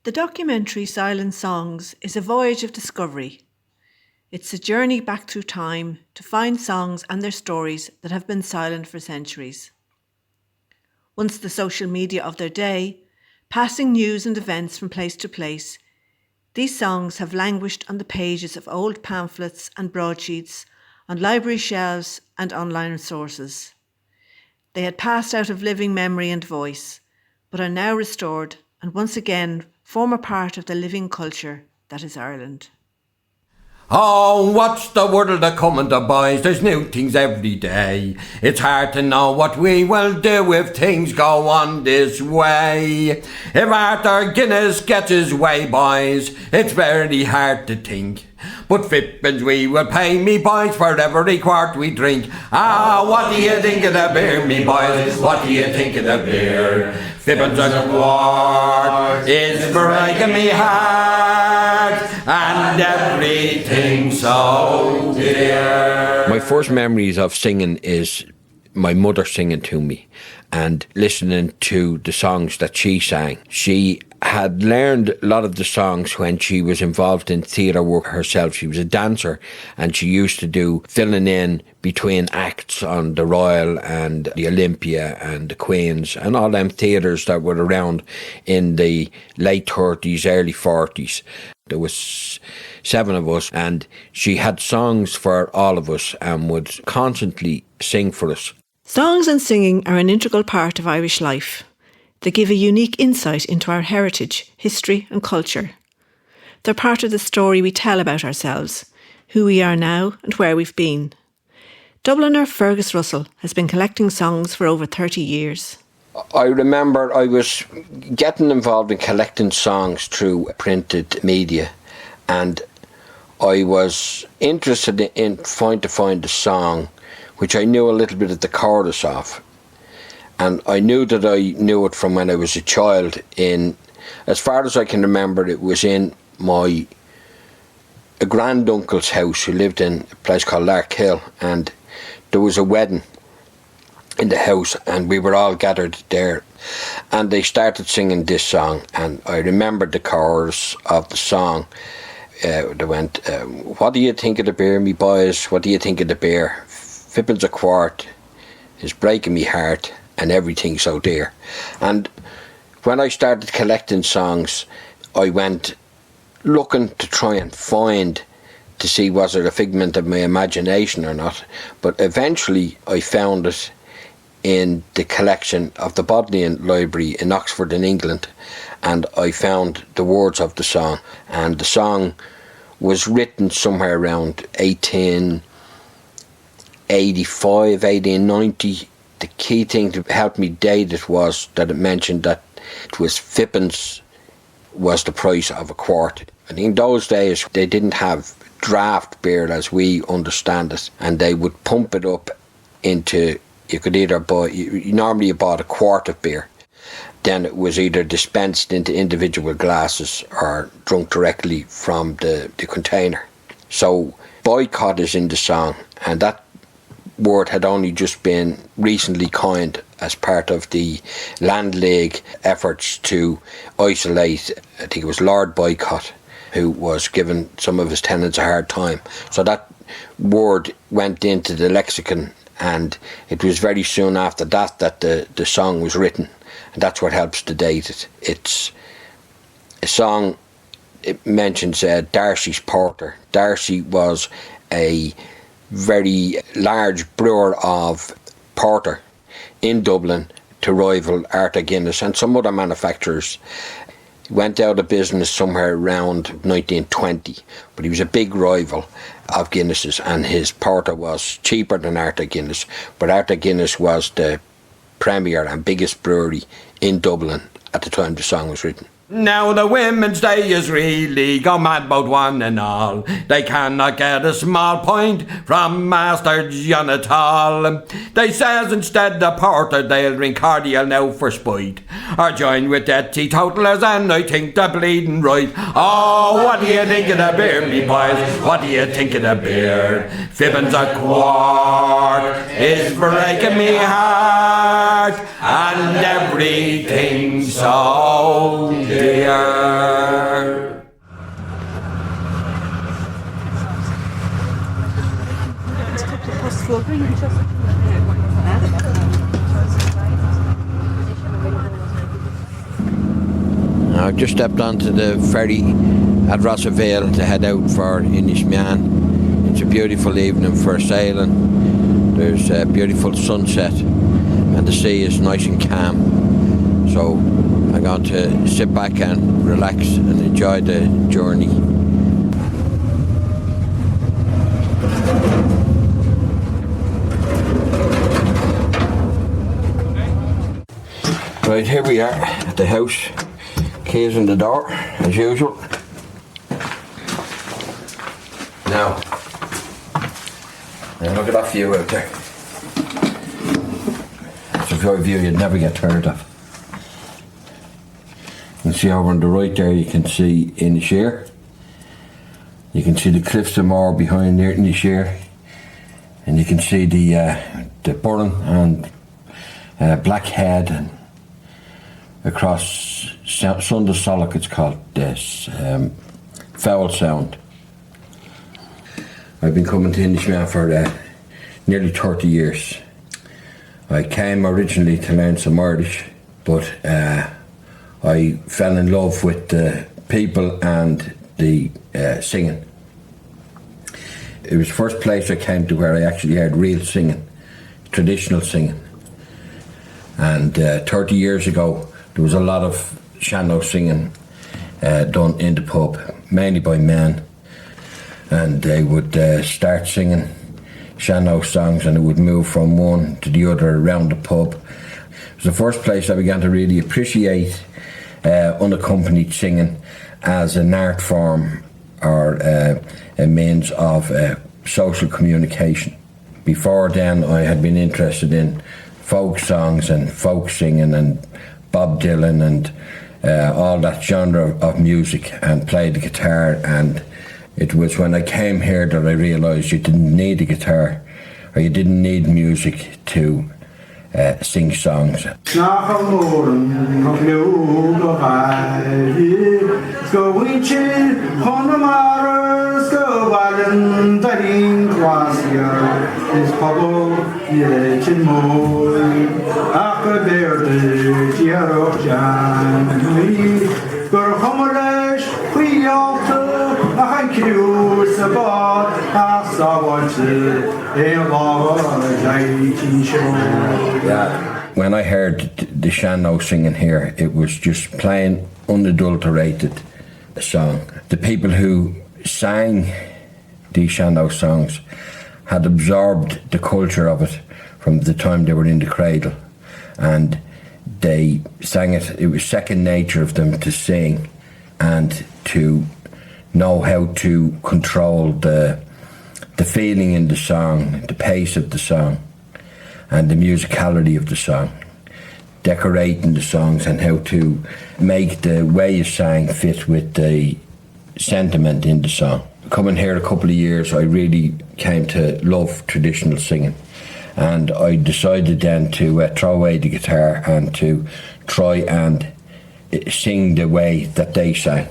The documentary Silent Songs is a voyage of discovery. It's a journey back through time to find songs and their stories that have been silent for centuries. Once the social media of their day, passing news and events from place to place, these songs have languished on the pages of old pamphlets and broadsheets, on library shelves and online sources. They had passed out of living memory and voice, but are now restored and once again form a part of the living culture that is Ireland. Oh, what's the world a coming to, boys? There's new things every day. It's hard to know what we will do if things go on this way. If Arthur Guinness gets his way, boys, it's very hard to think. But fippins we will pay, me boys, for every quart we drink. Ah, what do you think of the beer, me boys? What do you think of the beer? Fippins a quart is breaking me heart, and everything so dear. My first memories of singing is my mother singing to me and listening to the songs that she sang. She had learned a lot of the songs when she was involved in theatre work herself. She was a dancer and she used to do filling in between acts on the Royal and the Olympia and the Queen's and all them theatres that were around in the late 30s, early 40s. There was 7 of us and she had songs for all of us and would constantly sing for us. Songs and singing are an integral part of Irish life. They give a unique insight into our heritage, history and culture. They're part of the story we tell about ourselves, who we are now and where we've been. Dubliner Fergus Russell has been collecting songs for over 30 years. I remember I was getting involved in collecting songs through printed media, and I was interested in trying to find a song which I knew a little bit of the chorus of. And I knew that I knew it from when I was a child. As far as I can remember, it was in my granduncle's house who lived in a place called Larkhill, and there was a wedding in the house and we were all gathered there and they started singing this song, and I remembered the chorus of the song. They went, what do you think of the beer, me boys? What do you think of the beer? Fippins a quart is breaking me heart, and everything so dear. And when I started collecting songs, I went looking to try and find to see was it a figment of my imagination or not. But eventually I found it in the collection of the Bodleian Library in Oxford in England, and I found the words of the song. And the song was written somewhere around 1885, 1890. The key thing to help me date it was that it mentioned that it was fippence was the price of a quart. And in those days they didn't have draft beer as we understand it, and they would pump it up into, you could either buy, normally you bought a quart of beer, then it was either dispensed into individual glasses or drunk directly from the container. So boycott is in the song, and that word had only just been recently coined as part of the Land League efforts to isolate, I think it was Lord Boycott, who was giving some of his tenants a hard time. So that word went into the lexicon, and it was very soon after that that the song was written, and that's what helps to date it. It's a song, it mentions Darcy's Porter. Darcy was a very large brewer of porter in Dublin to rival Arthur Guinness and some other manufacturers. He went out of business somewhere around 1920, but he was a big rival of Guinness's, and his porter was cheaper than Arthur Guinness, but Arthur Guinness was the premier and biggest brewery in Dublin at the time the song was written. Now the Women's Day is really gone mad about one and all. They cannot get a small point from Master John at all. They says instead the porter they'll drink cordial now for spite, or join with the teetotalers, and I think they're bleeding right. Oh, what do you think of the beer, me boys? What do you think of the beer? Fippins a quart is breaking me heart, and everything so dear. I've just stepped onto the ferry at Rossavale to head out for Inishmaan. It's a beautiful evening for sailing. There's a beautiful sunset and the sea is nice and calm. So I'm going to sit back and relax and enjoy the journey. Right, here we are at the house. Keys in the door, as usual. Now look at that view out there. It's a view you'd never get tired of. You can see over on the right there, you can see Inisheer. You can see the Cliffs of Moher behind there, Inisheer. And you can see the Burren and Blackhead and across Sundaysollock, it's called this Foul Sound. I've been coming to Inishmaan for nearly 30 years. I came originally to learn some Irish, but I fell in love with the people and the singing. It was the first place I came to where I actually heard real singing, traditional singing. And 30 years ago, there was a lot of sean-nós singing done in the pub, mainly by men. And they would start singing sean-nós songs and it would move from one to the other around the pub. It was the first place I began to really appreciate unaccompanied singing as an art form or a means of social communication. Before then, I had been interested in folk songs and folk singing and Bob Dylan and all that genre of music, and played the guitar. And it was when I came here that I realised you didn't need a guitar or you didn't need music to sing songs. When I heard the sean-nós singing here, it was just plain unadulterated song. The people who sang these sean-nós songs had absorbed the culture of it from the time they were in the cradle, and they sang it. It was second nature of them to sing and to know how to control the feeling in the song, the pace of the song, and the musicality of the song, decorating the songs and how to make the way you sang fit with the sentiment in the song. Coming here a couple of years, I really came to love traditional singing, and I decided then to throw away the guitar and to try and sing the way that they sang.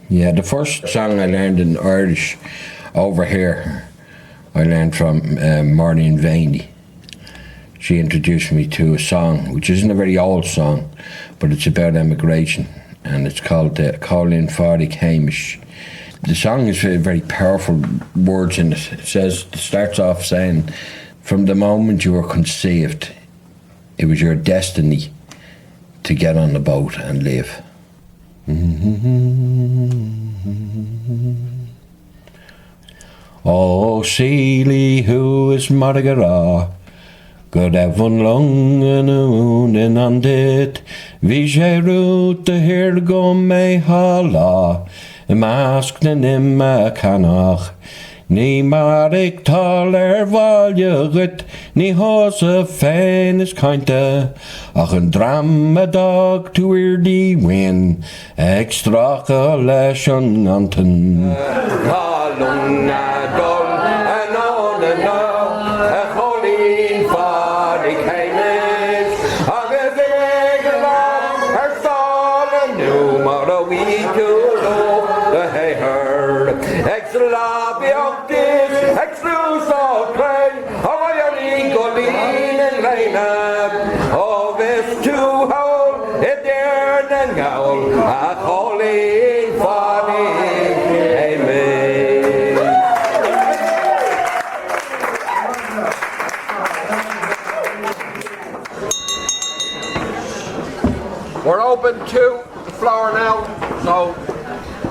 Yeah, the first song I learned in Irish over here, I learned from Marlene Vaney. She introduced me to a song, which isn't a very old song, but it's about emigration, and it's called Colin Fardig Hamish. The song is very powerful words in it. It starts off saying, from the moment you were conceived, it was your destiny to get on the boat and live. Oh, Seely, who is Margara? God evan long and unen an dit, vi sé rút a hir go me hala, mask na nimma canach. Ní marig tal valjugut, ní hosa féin is kainte, ach an dramadag tuir di win, extracha leis an anten. Halung na dol, an on and now, a Colleen Fardig Hamish, ach a vigla, her sol and new, mar a wee to lo, the hay her, extra Exlus all clay,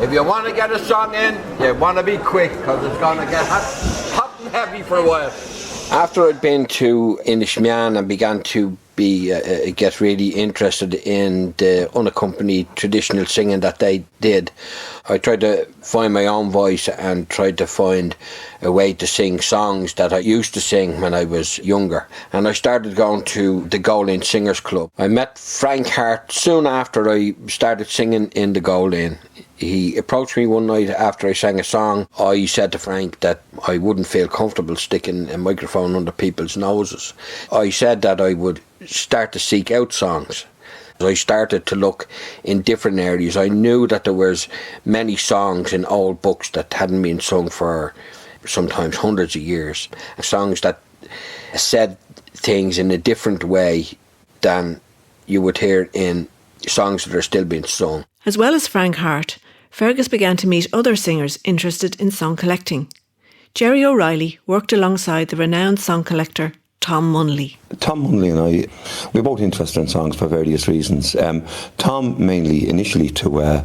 If you want to get a song in, you want to be quick because it's going to get hot and heavy for a while. After I'd been to Inishmaan and began to get really interested in the unaccompanied traditional singing that they did, I tried to find my own voice and tried to find a way to sing songs that I used to sing when I was younger. And I started going to the Goleen Singers Club. I met Frank Hart soon after I started singing in the Goleen. He approached me one night after I sang a song. I said to Frank that I wouldn't feel comfortable sticking a microphone under people's noses. I said that I would start to seek out songs. I started to look in different areas. I knew that there was many songs in old books that hadn't been sung for sometimes hundreds of years. Songs that said things in a different way than you would hear in songs that are still being sung. As well as Frank Hart, Fergus began to meet other singers interested in song collecting. Jerry O'Reilly worked alongside the renowned song collector Tom Munley. Tom Munley and I, we're both interested in songs for various reasons. Tom mainly initially to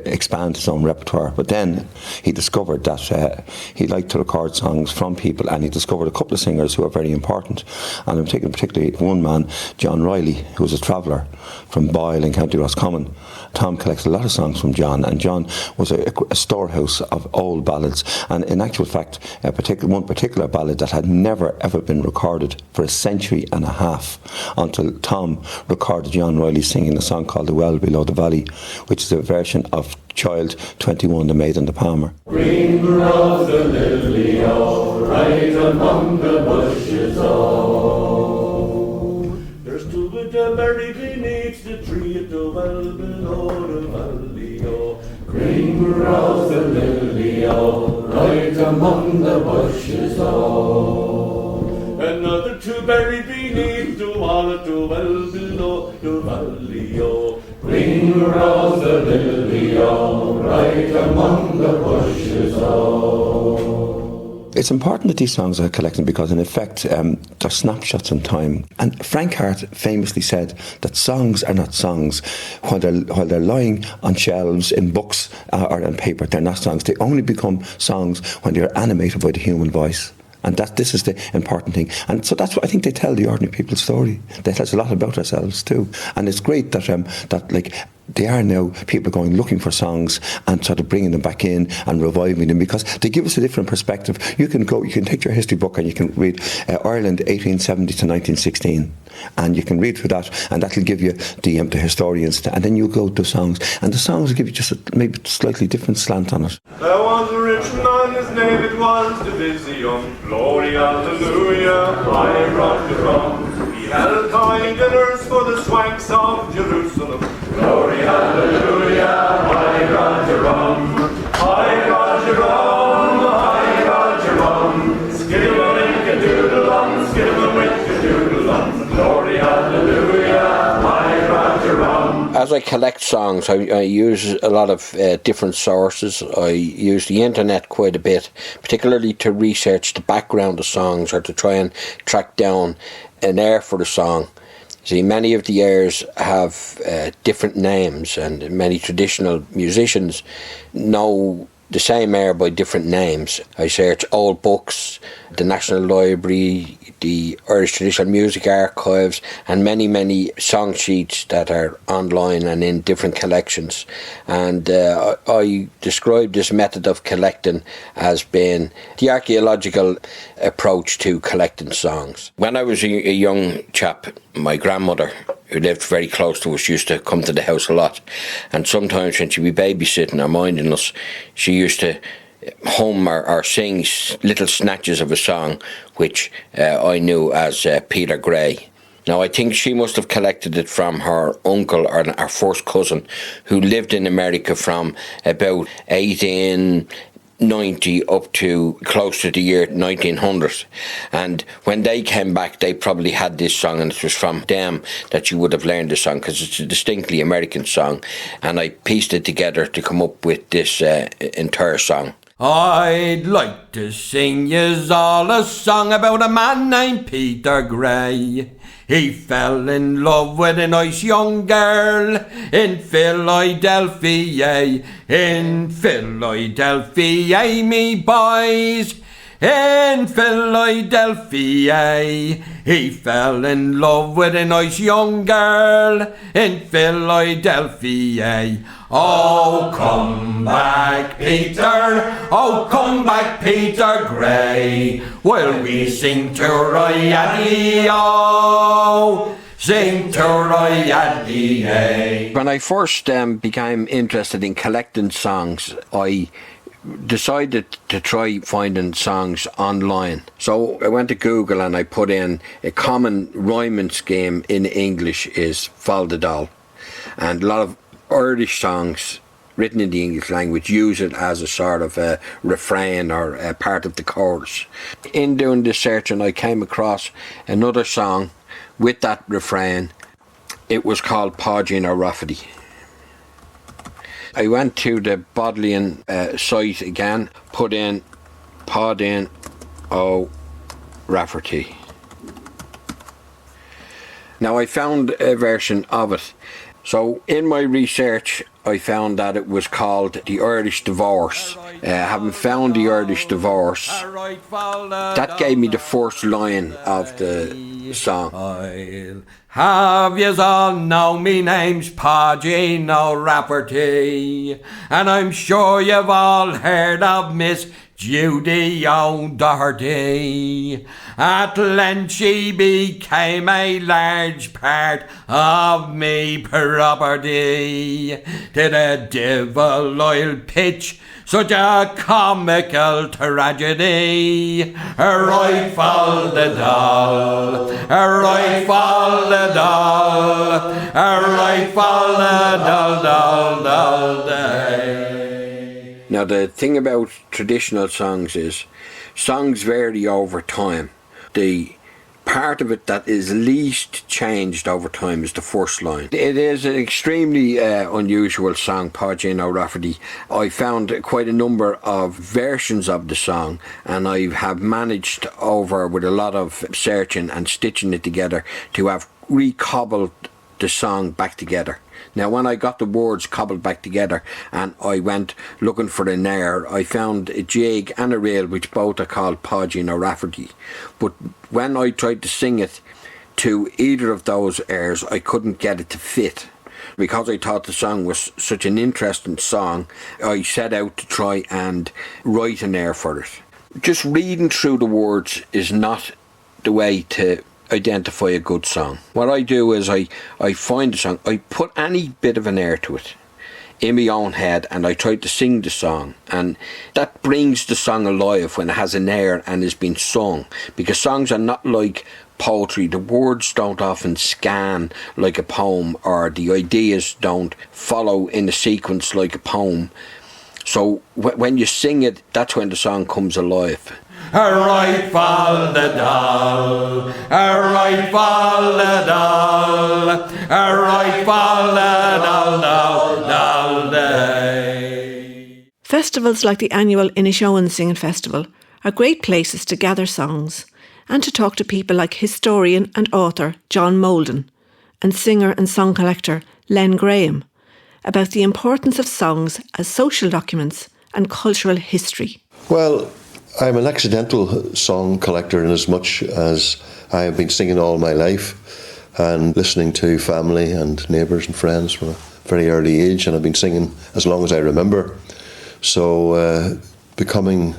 expand his own repertoire, but then he discovered that he liked to record songs from people, and he discovered a couple of singers who are very important. And I'm taking particularly one man, John Riley, who was a traveller from Boyle in County Roscommon. Tom collects a lot of songs from John, and John was a storehouse of old ballads. And in actual fact, one particular ballad that had never ever been recorded for a century and a half until Tom recorded John Riley singing a song called The Well Below the Valley, which is a version of Child 21, The Maid and the Palmer. Green grows the lily, oh, right among the bushes, oh. There's two little berry beneath the tree at the well below the valley, oh. Green grows the lily, oh, right among the bushes, oh. Another two berry beneath the wall at the well below the valley, oh. Green grows the lily, oh, right among the bushes, oh. It's important that these songs are collected because, in effect, they're snapshots in time. And Frank Hart famously said that songs are not songs while they're lying on shelves in books or on paper. They're not songs. They only become songs when they're animated by the human voice. And this is the important thing. And so that's what I think they tell the ordinary people's story. They tell us a lot about ourselves too. And it's great that they are now people going looking for songs and sort of bringing them back in and reviving them, because they give us a different perspective. You can take your history book and you can read Ireland 1870 to 1916, and you can read through that, and that'll give you the historians, and then you go to songs, and the songs will give you just maybe slightly different slant on it. There was a rich man, his name it was Division. Glory, hallelujah, high rock from. He held kind dinners for the swanks of Jerusalem. Glory, hallelujah, high Roger Rum, high Roger Rum, high Roger Rum. Skiddy-a-wink-a-doodle-lum, skiddy-a-wink-a-doodle-lum. Glory, hallelujah, high Roger Rum. As I collect songs, I use a lot of different sources. I use the internet quite a bit, particularly to research the background of songs or to try and track down an air for the song. See, many of the airs have different names, and many traditional musicians know the same air by different names. I search old books, the National Library, the Irish Traditional Music Archives, and many song sheets that are online and in different collections. And I describe this method of collecting as being the archaeological approach to collecting songs. When I was a young chap, my grandmother, who lived very close to us, used to come to the house a lot, and sometimes when she'd be babysitting or minding us, she used to hum or sing little snatches of a song which I knew as Peter Gray. Now, I think she must have collected it from her uncle or her first cousin, who lived in America from about 1890 up to close to the year 1900. And when they came back, they probably had this song, and it was from them that you would have learned the song, because it's a distinctly American song. And I pieced it together to come up with this entire song. I'd like to sing yous all a song about a man named Peter Gray. He fell in love with a nice young girl in Philadelphia, me boys. In Philadelphia, he fell in love with a nice young girl in Philadelphia. Oh, come back, Peter, oh, come back, Peter Gray, while we sing to Royaddy-O, sing to Royaddy-A. When I first became interested in collecting songs, I decided to try finding songs online. So I went to Google and I put in a common rhyming scheme in English is Fal de Dal, and a lot of Irish songs written in the English language use it as a sort of a refrain or a part of the chorus. In doing this searching, I came across another song with that refrain. It was called Páidín Ó Rafferty. I went to the Bodleian site again, put in Páidín Ó Rafferty. Now I found a version of it. So in my research I found that it was called The Irish Divorce. Having found The Irish Divorce, that gave me the first line of the song. I'll have yous all know me name's Páidín Ó Rafferty, and I'm sure you've all heard of Miss Judy O'Doherty. At length she became a large part of me property. To the devil I'll pitch such a comical tragedy. Right fall the doll, right fall the doll, right fall the doll day. Now the thing about traditional songs is songs vary over time. The part of it that is least changed over time is the first line. It is an extremely unusual song, Páidín Ó Rafferty. I found quite a number of versions of the song, and I have managed over with a lot of searching and stitching it together to have recobbled the song back together. Now when I got the words cobbled back together and I went looking for an air, I found a jig and a reel which both are called Páidín Ó Rafferty. But when I tried to sing it to either of those airs, I couldn't get it to fit. Because I thought the song was such an interesting song, I set out to try and write an air for it. Just reading through the words is not the way to identify a good song. What I do is I find a song, I put any bit of an air to it in my own head and I try to sing the song, and that brings the song alive when it has an air and is being sung, because songs are not like poetry. The words don't often scan like a poem, or the ideas don't follow in a sequence like a poem. So when you sing it, that's when the song comes alive. Right fall the doll, right fall the doll, right fall the doll day. Festivals like the annual Inishowen Singing Festival are great places to gather songs and to talk to people like historian and author John Molden and singer and song collector Len Graham about the importance of songs as social documents and cultural history. Well, I'm an accidental song collector in as much as I have been singing all my life and listening to family and neighbours and friends from a very early age, and I've been singing as long as I remember. So becoming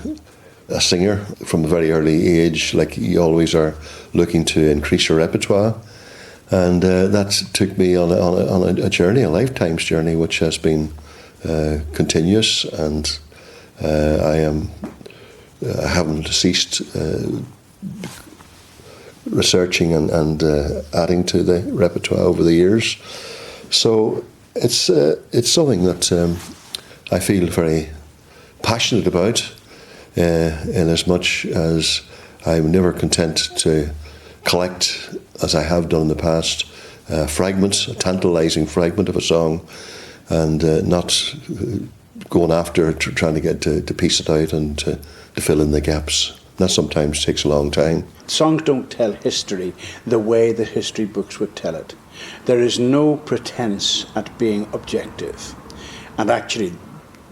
a singer from a very early age, like you always are looking to increase your repertoire, and that took me on a journey, a lifetime's journey, which has been continuous, and I haven't ceased researching and adding to the repertoire over the years. So it's something that I feel very passionate about, in as much as I'm never content to collect, as I have done in the past, fragments, a tantalising fragment of a song, and not going after trying to get to piece it out and to fill in the gaps. That sometimes takes a long time. Songs don't tell history the way the history books would tell it. There is no pretense at being objective. And actually,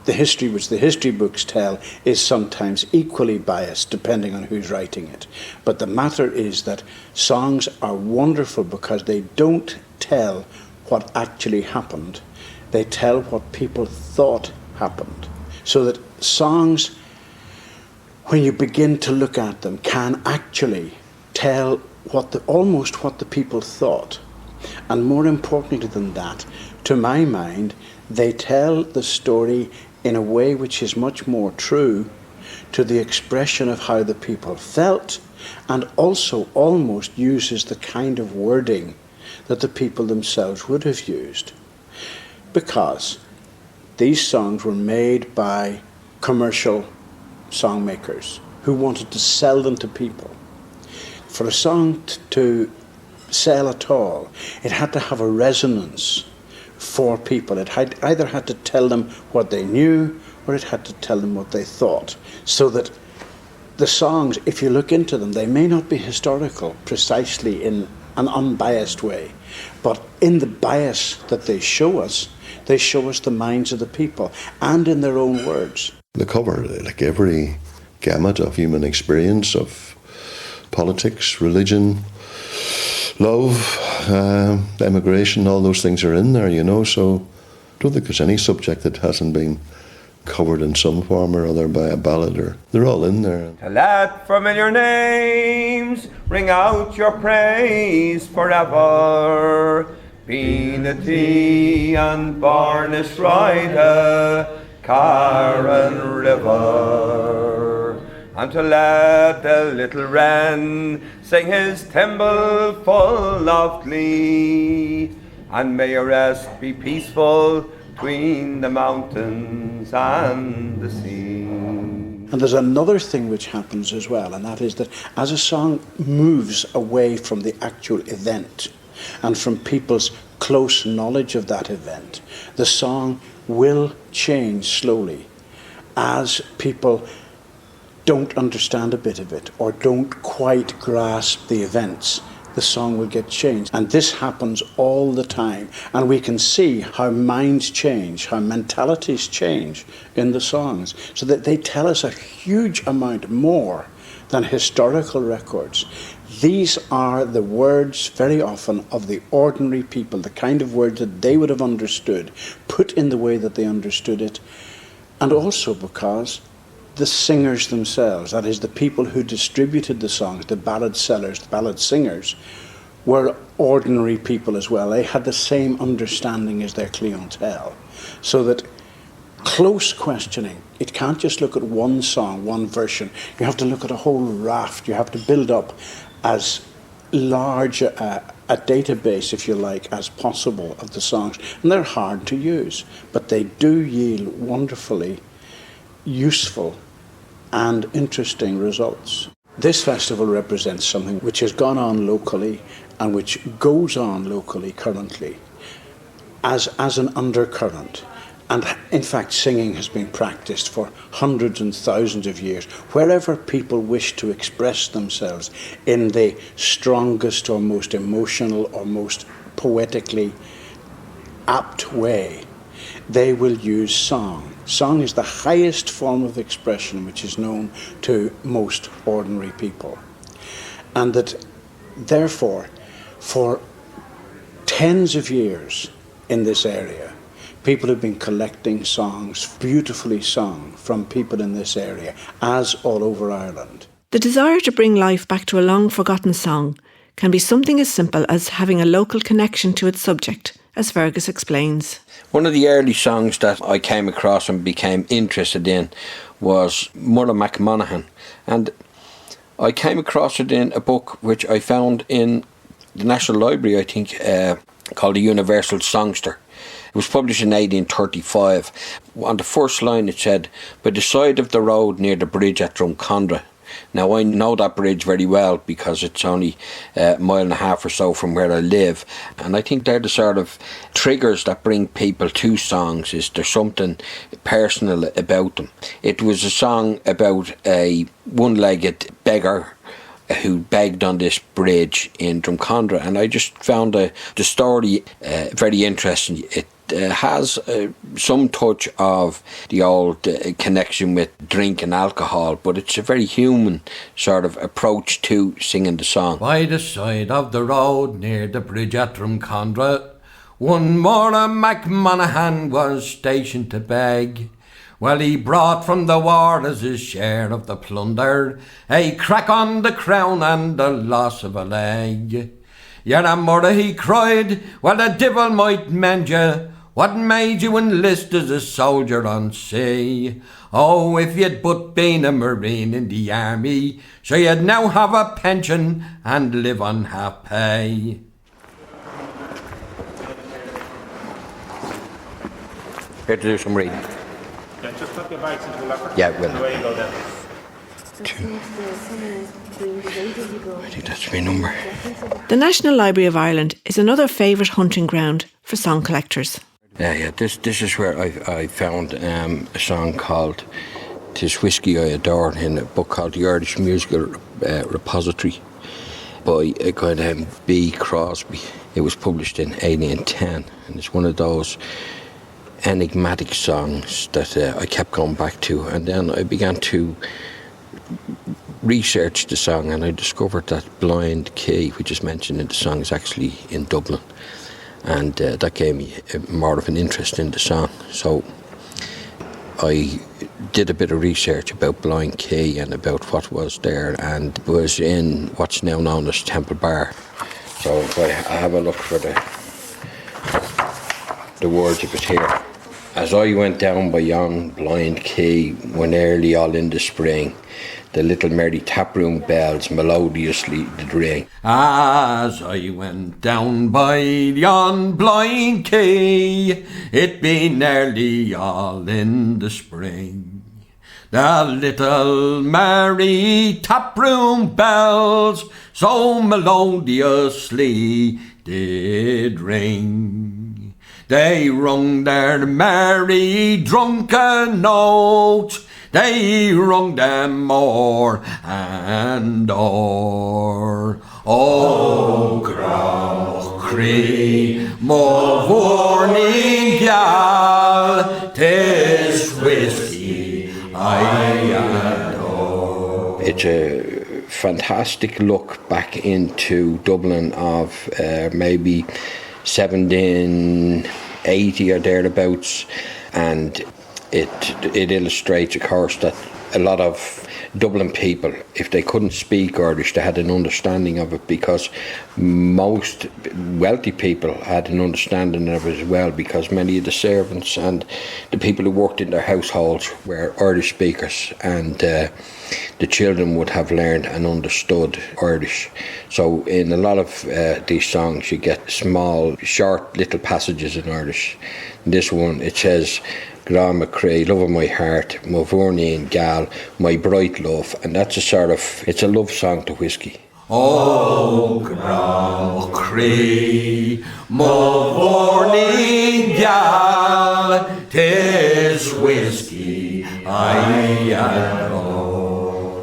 the history which the history books tell is sometimes equally biased depending on who's writing it. But the matter is that songs are wonderful because they don't tell what actually happened. They tell what people thought happened. So that songs, when you begin to look at them, can actually tell almost what the people thought. And more importantly than that, to my mind, they tell the story in a way which is much more true to the expression of how the people felt, and also almost uses the kind of wording that the people themselves would have used. Because these songs were made by commercial songmakers who wanted to sell them to people. For a song to sell at all, it had to have a resonance for people. It either had to tell them what they knew, or it had to tell them what they thought. So that the songs, if you look into them, they may not be historical precisely in an unbiased way, but in the bias that they show us the minds of the people, and in their own words. They cover like every gamut of human experience, of politics, religion, love, emigration, all those things are in there, you know, so I don't think there's any subject that hasn't been covered in some form or other by a ballad, or they're all in there. To let familiar names ring out your praise forever. Beanity and Barnes Rider, Karen River. And to let the little wren sing his timbrel full of glee, and may your rest be peaceful between the mountains and the sea. And there's another thing which happens as well, and that is that as a song moves away from the actual event and from people's close knowledge of that event, the song will change slowly as people don't understand a bit of it or don't quite grasp the events. The song will get changed. And this happens all the time. And we can see how minds change, how mentalities change in the songs, so that they tell us a huge amount more than historical records. These are the words, very often, of the ordinary people, the kind of words that they would have understood, put in the way that they understood it, and also because the singers themselves, that is, the people who distributed the songs, the ballad sellers, the ballad singers, were ordinary people as well. They had the same understanding as their clientele. So that close questioning, it can't just look at one song, one version. You have to look at a whole raft. You have to build up as large a database, if you like, as possible of the songs. And they're hard to use, but they do yield wonderfully useful and interesting results. This festival represents something which has gone on locally and which goes on locally currently as an undercurrent. And in fact, singing has been practiced for hundreds and thousands of years. Wherever people wish to express themselves in the strongest or most emotional or most poetically apt way, they will use song. Song is the highest form of expression which is known to most ordinary people. And that, therefore, for tens of years in this area, people have been collecting songs, beautifully sung, from people in this area, as all over Ireland. The desire to bring life back to a long-forgotten song can be something as simple as having a local connection to its subject, as Fergus explains. One of the early songs that I came across and became interested in was Mother McMonaghan. And I came across it in a book which I found in the National Library, I think, called The Universal Songster. It was published in 1835. On the first line it said, "By the side of the road near the bridge at Drumcondra, Now I know that bridge very well because it's only a mile and a half or so from where I live, and I think they're the sort of triggers that bring people to songs. Is there something personal about them? It was a song about a one-legged beggar who begged on this bridge in Drumcondra, and I just found the story very interesting. It has some touch of the old connection with drink and alcohol, but it's a very human sort of approach to singing the song. By the side of the road near the bridge at Drumcondra, one Mora McMonaghan was stationed to beg. Well, he brought from the war as his share of the plunder a crack on the crown and the loss of a leg. Yet Mora, he cried, well, the devil might mend you. What made you enlist as a soldier on sea? Oh, if you'd but been a marine in the army, so you'd now have a pension and live on half pay. Here to do some reading. Yeah, just tuck your bags into the locker. Yeah, will. And away you go then. I think that's my number. The National Library of Ireland is another favourite hunting ground for song collectors. Yeah. This is where I found a song called "'Tis Whiskey I Adore" in a book called The Irish Musical Repository by a guy named B. Crosby. It was published in 1810, and it's one of those enigmatic songs that I kept going back to, and then I began to research the song, and I discovered that Blind Key, which is mentioned in the song, is actually in Dublin, and that gave me more of an interest in the song. So I did a bit of research about Blind Key and about what was there, and was in what's now known as Temple Bar. So if I have a look for the words of it here. As I went down by yon blind quay, when early all in the spring, the little merry taproom bells melodiously did ring. As I went down by yon blind quay, it be nearly all in the spring. The little merry taproom bells so melodiously did ring. They rung their merry drunken notes, they rung them more and o'er. O Cree, more warning gal, 'tis whiskey I adore. It's a fantastic look back into Dublin of maybe 1780 or thereabouts, and it illustrates, of course, that a lot of Dublin people, if they couldn't speak Irish, they had an understanding of it, because most wealthy people had an understanding of it as well, because many of the servants and the people who worked in their households were Irish speakers, and the children would have learned and understood Irish. So in a lot of these songs you get small, short little passages in Irish. In this one it says, Gra McCrae, love of my heart, my Vornian gal, my bright love, and that's a sort of, it's a love song to whiskey. O Gra McCrae, my Vornian gal, 'tis whiskey I adore.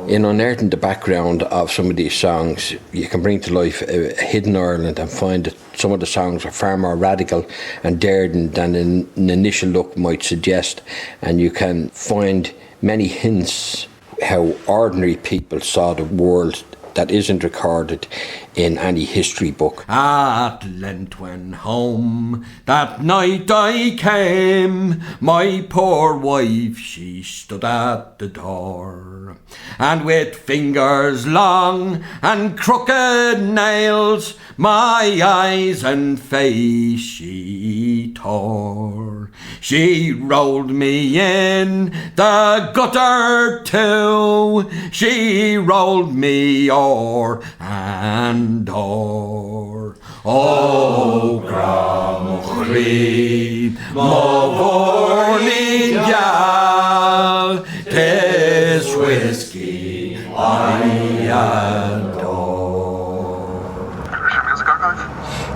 In unearthing the background of some of these songs, you can bring to life a hidden Ireland and find that some of the songs are far more radical and daring than an initial look might suggest, and you can find many hints how ordinary people saw the world that isn't recorded in any history book. At length when home that night I came, my poor wife she stood at the door, and with fingers long and crooked nails my eyes and face she tore. She rolled me in the gutter too, she rolled me o'er and o'er. O Gra McCrae, my Vornian gal, 'tis whiskey I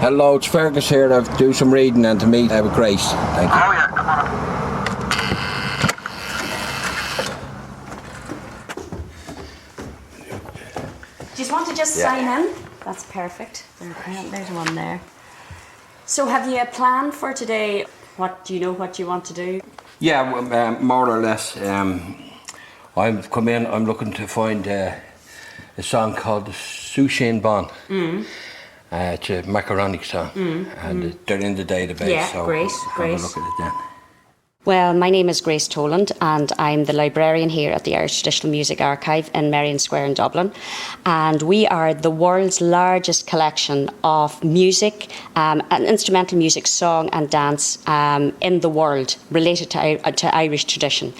Hello, it's Fergus here. I'll do some reading and to meet Grace. Thank you. Oh yeah, come on. Do you want to just sign in? That's perfect. There's one there. So have you a plan for today? What do you know what you want to do? Yeah, more or less. I've come in, I'm looking to find a song called the Sushin Bon. It's a macaronic song, and they're in the database. Yeah, so great. Have a look at it then. Well, my name is Grace Toland and I'm the librarian here at the Irish Traditional Music Archive in Merrion Square in Dublin. And we are the world's largest collection of music, and instrumental music, song and dance in the world related to Irish tradition.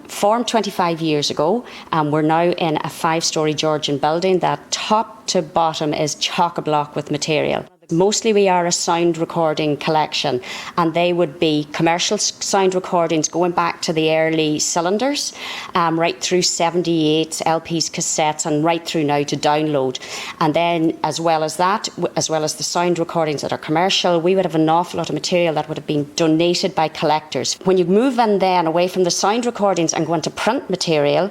Formed 25 years ago, we're now in a 5-storey Georgian building that top to bottom is chock-a-block with material. Mostly we are a sound recording collection, and they would be commercial sound recordings going back to the early cylinders, right through 78s, LPs, cassettes, and right through now to download. And then as well as that, as well as the sound recordings that are commercial, we would have an awful lot of material that would have been donated by collectors. When you move in then away from the sound recordings and go into print material,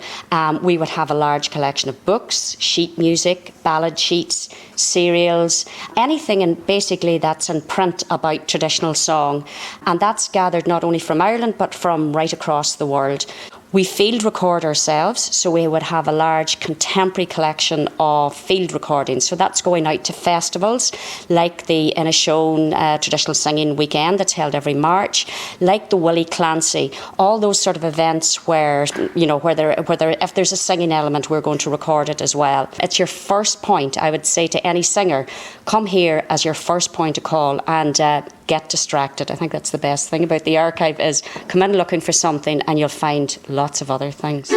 we would have a large collection of books, sheet music, ballad sheets, serials, anything basically that's in print about traditional song. And that's gathered not only from Ireland but from right across the world. We field record ourselves, so we would have a large contemporary collection of field recordings. So that's going out to festivals like the Inishowen Traditional Singing Weekend that's held every March, like the Willie Clancy, all those sort of events where, you know, if there's a singing element, we're going to record it as well. It's your first point, I would say to any singer, come here as your first point of call and get distracted. I think that's the best thing about the archive is come in looking for something and you'll find lots of other things.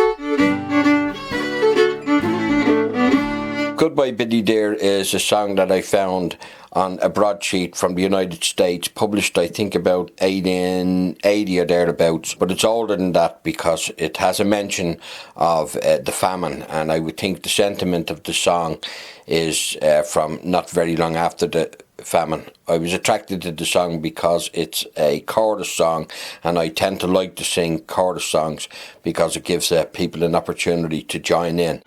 Goodbye Biddy Dear is a song that I found on a broadsheet from the United States, published I think about 1880 or thereabouts, but it's older than that because it has a mention of the famine, and I would think the sentiment of the song is from not very long after the famine. I was attracted to the song because it's a chorus song, and I tend to like to sing chorus songs because it gives people an opportunity to join in.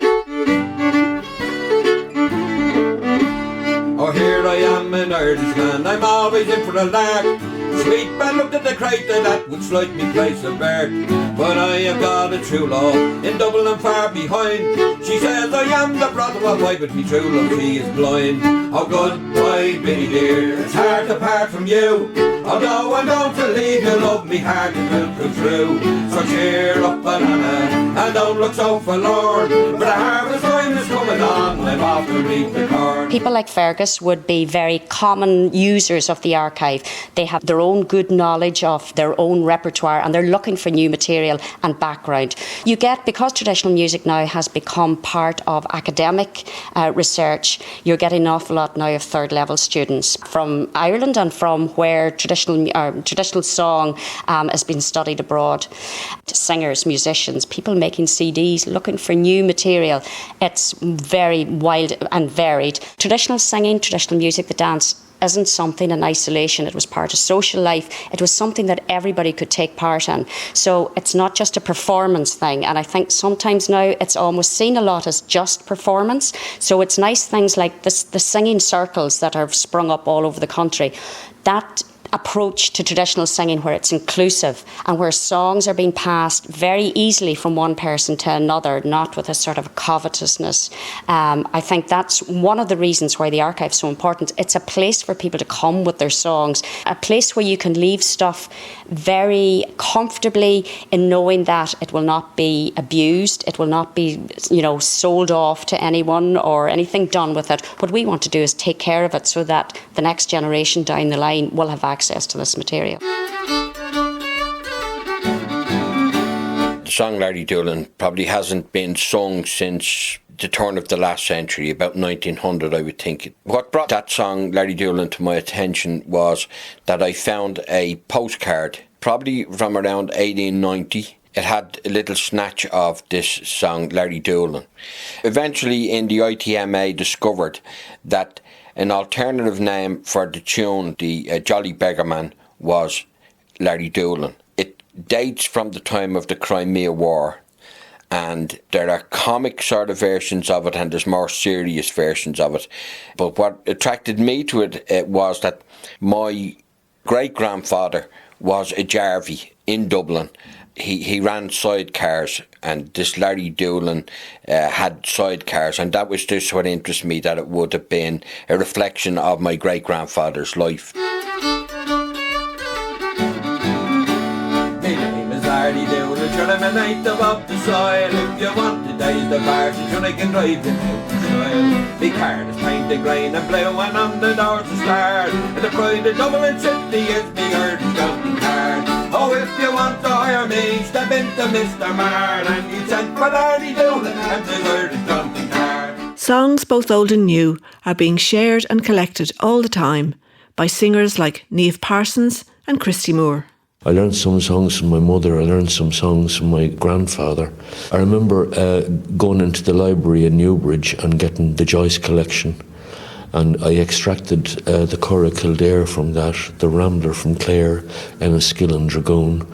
Oh, here I am in Irishman, I'm always in for a lark. Sweet man looked at the crate that would slight me place of birth. But I have got a true love in Dublin and far behind. She says I am the brother of wife, but me true love she is blind. Oh, goodbye Biddy dear, it's hard to part from you. Although I'm going to leave you, love me heart it will come through. So cheer up banana, and don't look so forlorn. For the harvest time is coming on, I'm off to reap the corn. People like Fergus would be very common users of the archive. They have their own good knowledge of their own repertoire, and they're looking for new material and background. You get, because traditional music now has become part of academic research, you're getting an awful lot now of third level students from Ireland and from where traditional song has been studied abroad. Singers, musicians, people making CDs, looking for new material. It's very wild and varied. Traditional singing, traditional music, the dance isn't something in isolation. It was part of social life. It was something that everybody could take part in. So it's not just a performance thing. And I think sometimes now it's almost seen a lot as just performance. So it's nice things like the singing circles that have sprung up all over the country. That approach to traditional singing where it's inclusive and where songs are being passed very easily from one person to another, not with a sort of covetousness. I think that's one of the reasons why the archive is so important. It's a place for people to come with their songs, a place where you can leave stuff very comfortably in knowing that it will not be abused, it will not be, sold off to anyone or anything done with it. What we want to do is take care of it so that the next generation down the line will have access to this material. The song Larry Doolin probably hasn't been sung since the turn of the last century, about 1900 I would think. What brought that song Larry Doolin to my attention was that I found a postcard, probably from around 1890. It had a little snatch of this song, Larry Doolin. Eventually in the ITMA discovered that an alternative name for the tune, the Jolly Beggarman, was Larry Doolin. It dates from the time of the Crimea War, and there are comic sort of versions of it and there's more serious versions of it. But what attracted me to it was that my great-grandfather was a Jarvey in Dublin. He ran sidecars, and this Larry Doolin had sidecars, and that was just what interested me, that it would have been a reflection of my great-grandfather's life. Larry Doolin, sure I'm a native of the soil. If you want to days the bars, sure I can drive them out the soil. The car is painted green and blue, and on the door's a star. And the pride of Dublin City is me early counting card. Oh, if you want to hire me, step into Mr. Marr, and you send for Larry Doolin and his early counting card. Songs both old and new are being shared and collected all the time by singers like Niamh Parsons and Christy Moore. I learned some songs from my mother, I learned some songs from my grandfather. I remember going into the library in Newbridge and getting the Joyce collection, and I extracted the Curragh Kildare from that, the Rambler from Clare, Enniskillen and Dragoon,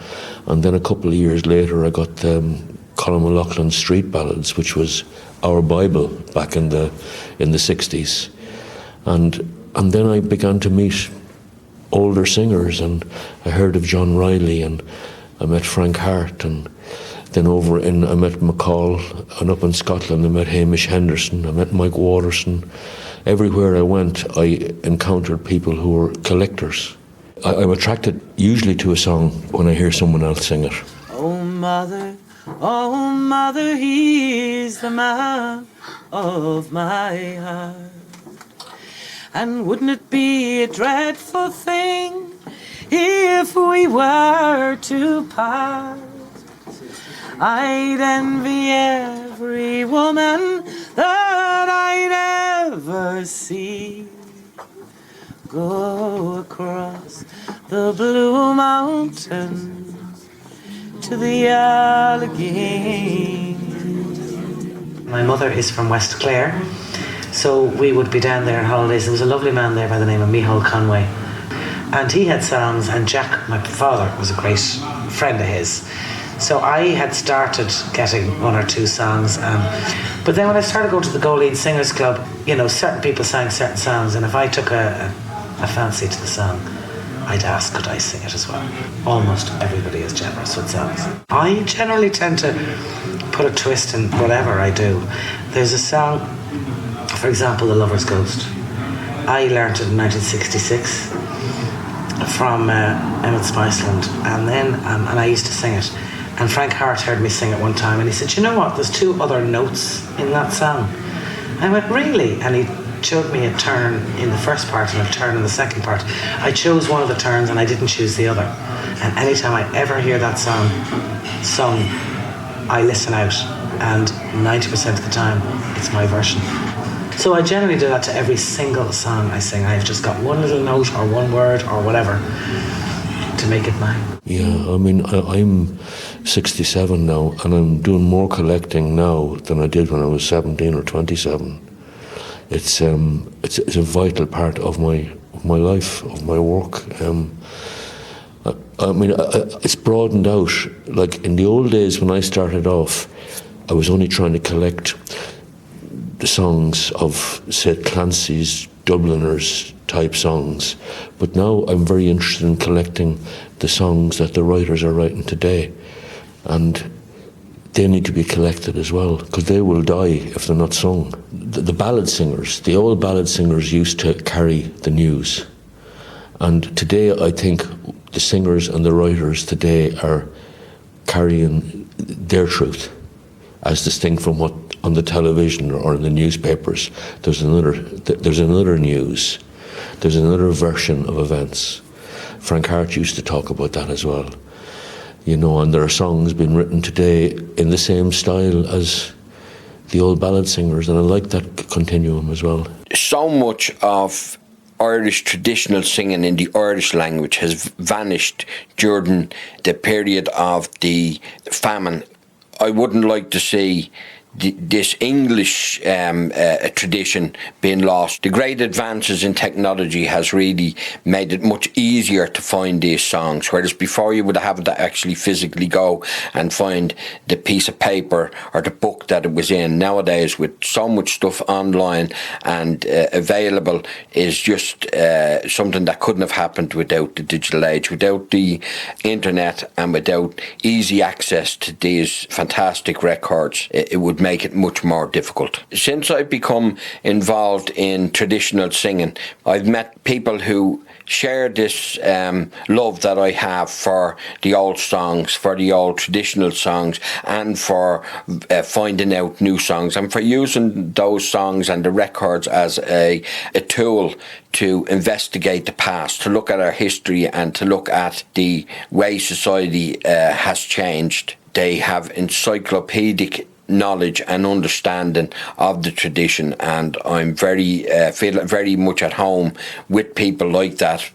and then a couple of years later I got Colin O'Loughlin's Street Ballads, which was our Bible back in the 60s, and then I began to meet older singers, and I heard of John Riley, and I met Frank Hart, and then I met McCall, and up in Scotland I met Hamish Henderson, I met Mike Waterson. Everywhere I went I encountered people who were collectors. I'm attracted usually to a song when I hear someone else sing it. Oh mother, he's the man of my heart. And wouldn't it be a dreadful thing if we were to part? I'd envy every woman that I'd ever see go across the Blue Mountains to the Allegheny. My mother is from West Clare, so we would be down there on holidays. There was a lovely man there by the name of Micheál Conway, and he had songs, and Jack, my father, was a great friend of his. So I had started getting one or two songs, but then when I started going to the Goleen Singers Club, certain people sang certain songs, and if I took a fancy to the song, I'd ask, could I sing it as well? Almost everybody is generous with songs. I generally tend to put a twist in whatever I do. There's a song, for example, The Lover's Ghost. I learnt it in 1966 from Emmett Spiceland, and I used to sing it. And Frank Hart heard me sing it one time, and he said, "You know what? There's two other notes in that song." I went, "Really?" And he showed me a turn in the first part and a turn in the second part. I chose one of the turns and I didn't choose the other. And anytime I ever hear that song sung, I listen out, and 90% of the time it's my version. So I generally do that to every single song I sing. I've just got one little note or one word or whatever to make it mine. Yeah, I mean, I'm 67 now, and I'm doing more collecting now than I did when I was 17 or 27. It's a vital part of my life, of my work. I mean, it's broadened out. Like in the old days when I started off, I was only trying to collect the songs of, say, Clancy's Dubliners type songs, but now I'm very interested in collecting the songs that the writers are writing today, and they need to be collected as well, because they will die if they're not sung. The ballad singers, the old ballad singers used to carry the news, and today I think the singers and the writers today are carrying their truth, as distinct from what on the television or in the newspapers. There's another news. There's another version of events. Frank Hart used to talk about that as well. And there are songs being written today in the same style as the old ballad singers, and I like that continuum as well. So much of Irish traditional singing in the Irish language has vanished during the period of the famine. I wouldn't like to see this English tradition being lost. The great advances in technology has really made it much easier to find these songs, whereas before you would have to actually physically go and find the piece of paper or the book that it was in. Nowadays, with so much stuff online and available, is just something that couldn't have happened without the digital age, without the internet and without easy access to these fantastic records. It would make it much more difficult. Since I've become involved in traditional singing, I've met people who share this love that I have for the old songs, for the old traditional songs, and for finding out new songs, and for using those songs and the records as a tool to investigate the past, to look at our history and to look at the way society has changed. They have encyclopedic knowledge and understanding of the tradition, and I'm feel very much at home with people like that,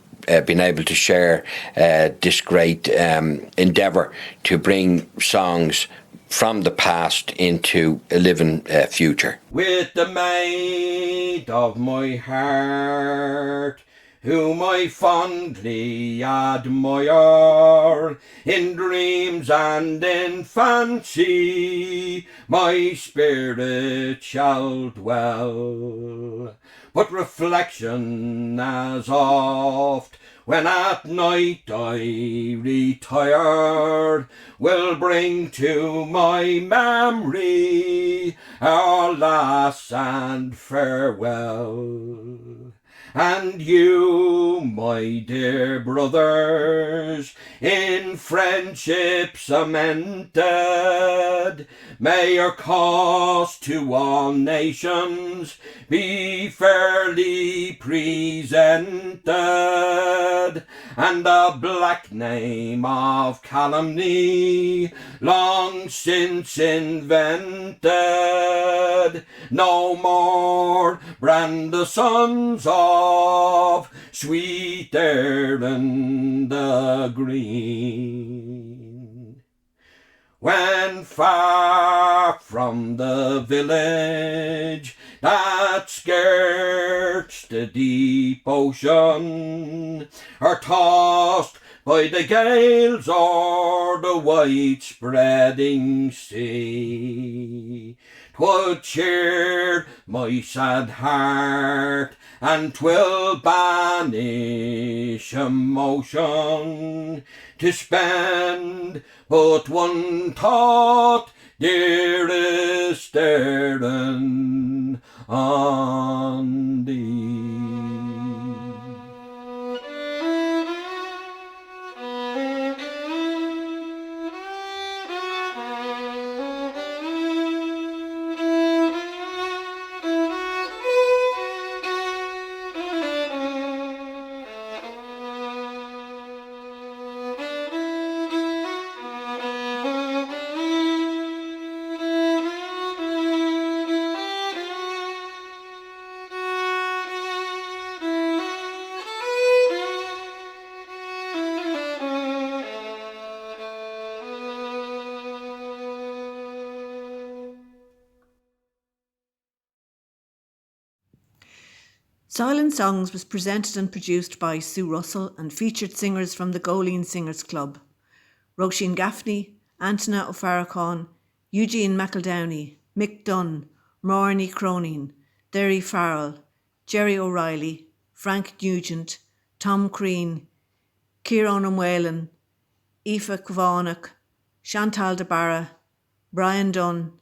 being able to share this great endeavour to bring songs from the past into a living future. With the maid of my heart, whom I fondly admire, in dreams and in fancy my spirit shall dwell. But reflection as oft, when at night I retire, will bring to my memory our lass and farewell. And you, my dear brothers, in friendship cemented, may your cause to all nations be fairly presented, and the black name of calumny long since invented no more brand the sons of sweet Erin the Green. When far from the village that skirts the deep ocean, are tossed by the gales or the wide spreading sea, 'twould cheer my sad heart, and 'twill banish emotion, to spend but one thought, dearest Erin, on thee. Silent Songs was presented and produced by Sue Russell and featured singers from the Goleen Singers Club: Roisin Gaffney, Antonia O'Farrakhan, Eugene McEldowney, Mick Dunn, Marnie Cronin, Derry Farrell, Jerry O'Reilly, Frank Nugent, Tom Crean, Ciarán Ó Maolainn, Aoife Kovanach, Chantal de Barra, Brian Dunn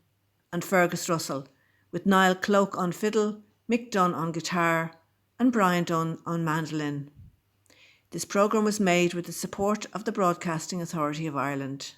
and Fergus Russell, with Niall Cloke on fiddle, Mick Dunn on guitar and Brian Dunn on mandolin. This programme was made with the support of the Broadcasting Authority of Ireland.